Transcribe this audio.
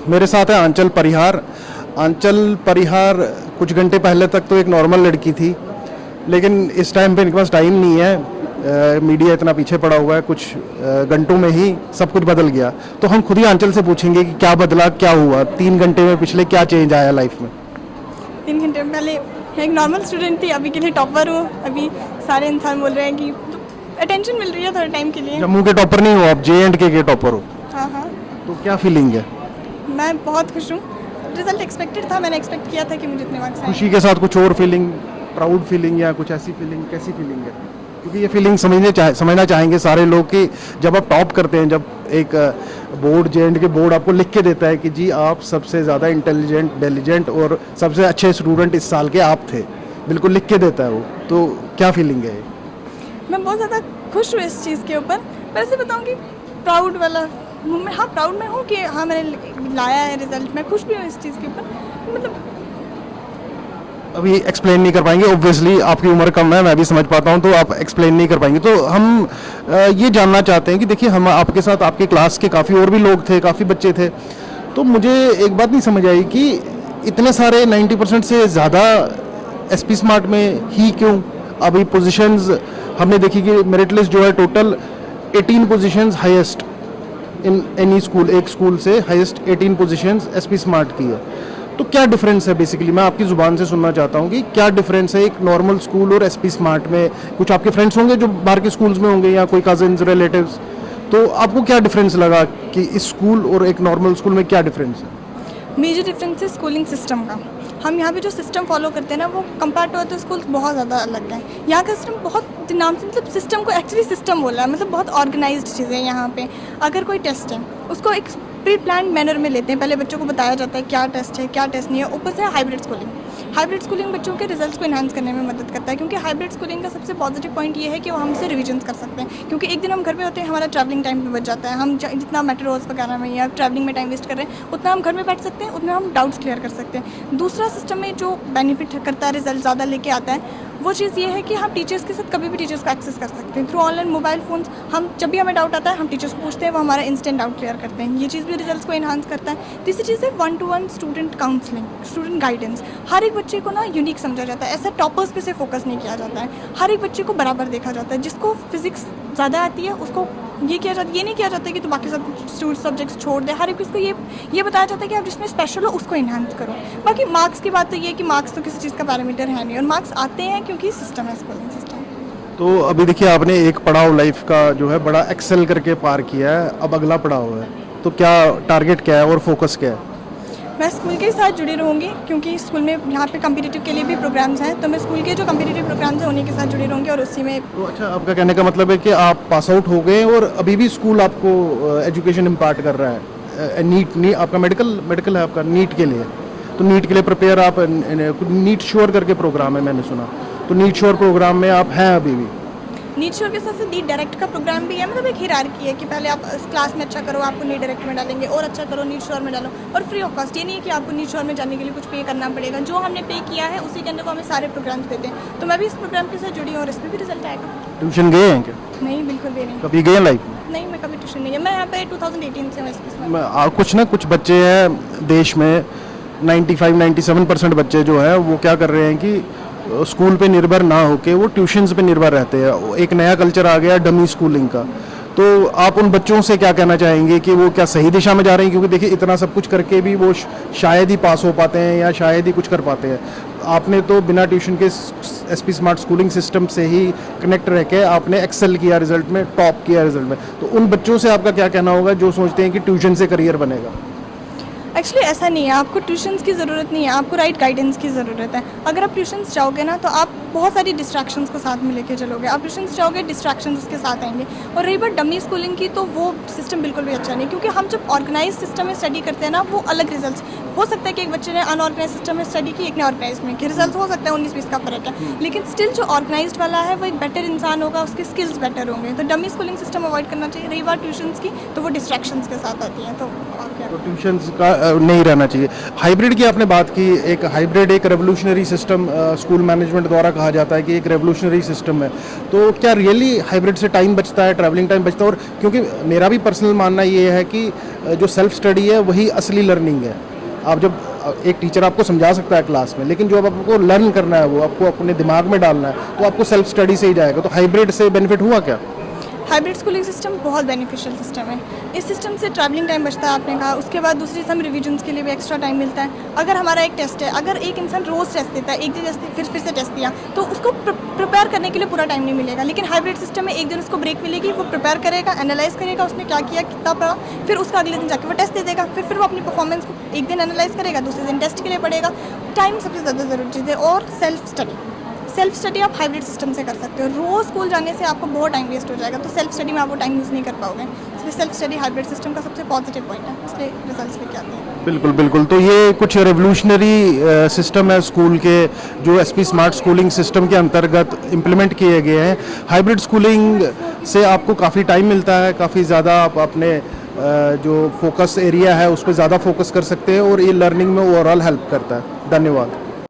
मेरे साथ है आंचल परिहार। आंचल परिहार कुछ घंटे पहले तक तो एक नॉर्मल लड़की थी, लेकिन इस टाइम पे इनके पास टाइम नहीं है। मीडिया इतना पीछे पड़ा हुआ है, कुछ घंटों में ही सब कुछ बदल गया। तो हम खुद ही आंचल से पूछेंगे कि क्या बदला, क्या हुआ 3 घंटे में, पिछले क्या चेंज आया लाइफ में। 3 घंटे पहले एक नॉर्मल स्टूडेंट थी, अभी के लिए टॉपर हूँ। अभी सारे इंसान बोल रहे हैं कि अटेंशन मिल रही है थोड़े टाइम के लिए। जम्मू के टॉपर नहीं हो आप, JNK के टॉपर हो। हाँ हाँ, तो क्या फीलिंग है? मैं बहुत खुश हूँ। रिजल्ट एक्सपेक्टेड था, मैंने एक्सपेक्ट किया था कि मुझे इतने मार्क्स आए। खुशी के साथ कुछ और फीलिंग, प्राउड फीलिंग या कुछ ऐसी फीलिंग, कैसी फीलिंग है? क्योंकि ये फीलिंग समझना चाहेंगे सारे लोग कि जब आप टॉप करते हैं, जब एक बोर्ड JNK बोर्ड आपको लिख के देता है कि जी आप सबसे ज़्यादा इंटेलिजेंट, डेलीजेंट और सबसे अच्छे स्टूडेंट इस साल के आप थे, बिल्कुल लिख के देता है वो, तो क्या फीलिंग है? मैं बहुत ज़्यादा खुश हूँ इस चीज़ के ऊपर। पर ऐसे बताऊँ कि प्राउड वाला, हाँ प्राउड में हूँ कि हाँ मैंने लाया है रिजल्ट। मैं खुश भी हूँ इस चीज़ के ऊपर। मतलब अभी एक्सप्लेन नहीं कर पाएंगे, ऑब्वियसली आपकी उम्र कम है, मैं भी समझ पाता हूँ, तो आप एक्सप्लेन नहीं कर पाएंगे। तो हम ये जानना चाहते हैं कि देखिए, हम आपके साथ आपके क्लास के काफ़ी और भी लोग थे, काफ़ी बच्चे थे, तो मुझे एक बात नहीं समझ आई कि इतने सारे 90% से ज़्यादा SP स्मार्ट में ही क्यों? अभी पोजीशंस हमने देखी कि मेरिट लिस्ट जो है total 18 positions highest in any school, एक स्कूल से हाईएस्ट 18 पोजीशंस SP स्मार्ट की है। तो क्या डिफरेंस है बेसिकली, मैं आपकी ज़ुबान से सुनना चाहता हूँ कि क्या डिफरेंस है एक नॉर्मल स्कूल और SP स्मार्ट में? कुछ आपके फ्रेंड्स होंगे जो बाहर के स्कूल्स में होंगे या कोई कजिन्स, रिलेटिव्स, तो आपको क्या डिफरेंस लगा कि इस स्कूल और एक नॉर्मल स्कूल में क्या डिफरेंस है? मेजर डिफरेंस है स्कूलिंग सिस्टम का। हम यहाँ पे जो सिस्टम फॉलो करते हैं ना, वो कंपेयर टू अदर स्कूल बहुत ज़्यादा अलग है। यहाँ का सिस्टम बहुत नाम से, मतलब सिस्टम को एक्चुअली सिस्टम बोला है, मतलब बहुत ऑर्गेनाइज्ड चीज़ें यहाँ पे। अगर कोई टेस्ट है, उसको एक प्री प्लान मैनर में लेते हैं। पहले बच्चों को बताया जाता है क्या टेस्ट है, क्या टेस्ट नहीं है। ऊपर से हाइब्रिड स्कूलिंग। हाइब्रिड स्कूलिंग बच्चों के रिजल्ट्स को इन्हांस करने में मदद करता है, क्योंकि हाइब्रिड स्कूलिंग का सबसे पॉजिटिव पॉइंट ये है कि वो हमसे रिविजन्स कर सकते हैं। क्योंकि एक दिन हम घर पे होते हैं, हमारा ट्रैवलिंग टाइम भी बच जाता है। हम जितना मेट्रोज वगैरह में या ट्रैवलिंग में टाइम वेस्ट कर रहे हैं, उतना हम घर में बैठ सकते हैं, उतना हम डाउट्स क्लियर कर सकते हैं। दूसरा सिस्टम में जो बेनिफिट करता है, रिजल्ट ज़्यादा लेके आता है, वो चीज़ ये है कि हम टीचर्स के साथ कभी भी टीचर्स को एक्सेस कर सकते हैं थ्रू ऑनलाइन मोबाइल फ़ोन्स। हम जब भी हमें डाउट आता है, हम टीचर्स को पूछते हैं, वो हमारा इंस्टेंट डाउट क्लियर करते हैं। ये चीज़ भी रिजल्ट्स को इन्हांस करता है। तीसरी चीज़ है 1-to-1 student counselling, student guidance. हर एक बच्चे को ना यूनिक समझा जाता है, ऐसा टॉपर्स पे से फोकस नहीं किया जाता है। हर एक बच्चे को बराबर देखा जाता है। जिसको फिजिक्स ज़्यादा आती है उसको ये किया जाता है, ये नहीं किया जाता है कि तो बाकी सब सब्जेक्ट्स छोड़ दे। हर एक इसको ये बताया जाता है कि आप जिसमें स्पेशल हो उसको इन्हांस करो। बाकी मार्क्स की बात तो ये है कि मार्क्स तो किसी चीज़ का पैरामीटर है नहीं, और मार्क्स आते हैं क्योंकि सिस्टम है, स्कूलिंग सिस्टम। तो अभी देखिए, आपने एक पड़ाव लाइफ का जो है बड़ा एक्सेल करके पार किया है, अब अगला पड़ाव है, तो क्या टारगेट क्या है और फोकस क्या है? मैं स्कूल के साथ जुड़ी रहूँगी, क्योंकि स्कूल में यहाँ पे कम्पिटिटिव के लिए भी प्रोग्राम्स हैं, तो मैं स्कूल के जो कम्पिटिटिव प्रोग्राम्स हैं उन्हीं के साथ जुड़ी रहूँगी और उसी में। तो अच्छा, आपका कहने का मतलब है कि आप पास आउट हो गए और अभी भी स्कूल आपको एजुकेशन इम्पार्ट कर रहा है। नीट आपका मेडिकल है आपका, नीट के लिए, तो नीट के लिए प्रिपेयर आप, नीट श्योर करके प्रोग्राम है मैंने सुना, तो नीट श्योर प्रोग्राम में आप हैं अभी भी? नीट श्योर के साथ साथ नीट डायरेक्ट का प्रोग्राम भी है। मतलब एक हिरार्की है कि पहले आप क्लास में अच्छा करो, आपको नीट डायरेक्ट में डालेंगे, और अच्छा करो नीट श्योर में डालो, और फ्री ऑफ कॉस्ट। ये नहीं है कि आपको नीट श्योर में जाने के लिए कुछ पे करना पड़ेगा। जो हमने पे किया है उसी के अंदर वो हमें सारे प्रोग्राम्स देते हैं। तो मैं भी इस प्रोग्राम के साथ जुड़ी हूँ और इसमें भी रिजल्ट आएगा। ट्यूशन गए हैं क्या? नहीं, बिल्कुल भी नहीं। कभी गए लाइफ में? नहीं, मैं कभी ट्यूशन नहीं है। मैं यहाँ पे 2018 से हूँ। कुछ ना कुछ बच्चे हैं देश में, 95-97% बच्चे जो हैं वो क्या कर रहे हैं कि स्कूल पे निर्भर ना होके वो ट्यूशन्स पे निर्भर रहते हैं। एक नया कल्चर आ गया डमी स्कूलिंग का, तो आप उन बच्चों से क्या कहना चाहेंगे कि वो क्या सही दिशा में जा रहे हैं? क्योंकि देखिए, इतना सब कुछ करके भी वो शायद ही पास हो पाते हैं या शायद ही कुछ कर पाते हैं। आपने तो बिना ट्यूशन के SP स्मार्ट स्कूलिंग सिस्टम से ही कनेक्ट रह के आपने एक्सेल किया, रिजल्ट में टॉप किया रिजल्ट में, तो उन बच्चों से आपका क्या कहना होगा जो सोचते हैं कि ट्यूशन से करियर बनेगा? एक्चुअली ऐसा नहीं है, आपको ट्यूशन्स की ज़रूरत नहीं है, आपको राइट गाइडेंस की ज़रूरत है। अगर आप ट्यूशन्स जाओगे ना, तो आप बहुत सारी डिस्ट्रैक्शंस को साथ में लेके चलोगे। आप ट्यूशन्स जाओगे, डिस्ट्रैक्शंस उसके साथ आएंगे। और रही बात डमी स्कूलिंग की, तो वो सिस्टम बिल्कुल भी अच्छा नहीं, क्योंकि हम जब ऑर्गेनाइज सिस्टम में स्टडी करते हैं ना, वो अलग रिजल्ट्स हो सकता है कि एक बच्चे ने अनऑर्गेनाइज सिस्टम में स्टडी की, एक ने ऑर्गेनाइज में की, रिजल्ट हो सकता है 19-20 का फर्क है। लेकिन स्टिल जो ऑर्गेनाइज वाला है वो एक बेटर इंसान होगा, उसके स्किल्स बेटर होंगे। तो डमी स्कूलिंग सिस्टम अवॉइड करना चाहिए। रही बात ट्यूशन्स की, तो वो डिस्ट्रैक्शंस के साथ आती हैं, तो ट्यूशन्स का नहीं रहना चाहिए। हाइब्रिड की आपने बात की, एक हाइब्रिड एक रेवोल्यूशनरी सिस्टम स्कूल मैनेजमेंट द्वारा कहा कहा जाता है कि एक रेवोल्यूशनरी सिस्टम है, तो क्या रियली हाइब्रिड से टाइम बचता है, ट्रैवलिंग टाइम बचता है? और क्योंकि मेरा भी पर्सनल मानना ये है कि जो सेल्फ स्टडी है वही असली लर्निंग है। आप जब एक टीचर आपको समझा सकता है क्लास में, लेकिन जो अब आपको लर्न करना है वो आपको अपने दिमाग में डालना है, तो आपको सेल्फ स्टडी से ही जाएगा। तो हाइब्रिड से बेनिफिट हुआ क्या? हाइब्रिड स्कूलिंग सिस्टम बहुत बेनिफिशियल सिस्टम है। इस सिस्टम से ट्रैवलिंग टाइम बचता है, आपने कहा। उसके बाद दूसरी हम रिविजन्स के लिए भी एक्स्ट्रा टाइम मिलता है। अगर हमारा एक टेस्ट है, अगर एक इंसान रोज़ टेस्ट देता है, एक दिन टेस्ट फिर से टेस्ट दिया, तो उसको प्रिपेयर करने के लिए पूरा टाइम नहीं मिलेगा। लेकिन हाइब्रिड सिस्टम में एक दिन उसको ब्रेक मिलेगी, वो प्रिपेयर करेगा, एनालाइज करेगा उसने क्या किया, कितना पढ़ा, फिर उसका अगले दिन जाकर वो टेस्ट दे देगा। फिर वो अपनी परफॉर्मेंस को एक दिन एनालाइज करेगा, दूसरे दिन टेस्ट के लिए पढ़ेगा। टाइम सबसे ज़्यादा ज़रूरी चीज़ है। और सेल्फ स्टडी आप हाइब्रिड सिस्टम से कर सकते हो। रोज़ स्कूल जाने से आपको बहुत टाइम वेस्ट हो जाएगा, तो सेल्फ स्टडी में आप वो टाइम यूज़ नहीं कर पाओगे। इसलिए सेल्फ स्टडी हाइब्रिड सिस्टम का सबसे पॉजिटिव पॉइंट है, इसलिए रिजल्ट्स लेके आते हैं। बिल्कुल बिल्कुल। तो ये कुछ रेवोल्यूशनरी सिस्टम है स्कूल के, जो एसपी स्मार्ट स्कूलिंग सिस्टम के अंतर्गत इम्प्लीमेंट किए गए हैं। हाइब्रिड स्कूलिंग से आपको काफ़ी टाइम मिलता है, काफ़ी ज़्यादा आप अपने जो फोकस एरिया है उस पर ज़्यादा फोकस कर सकते हैं, और ये लर्निंग में ओवरऑल हेल्प करता है। धन्यवाद।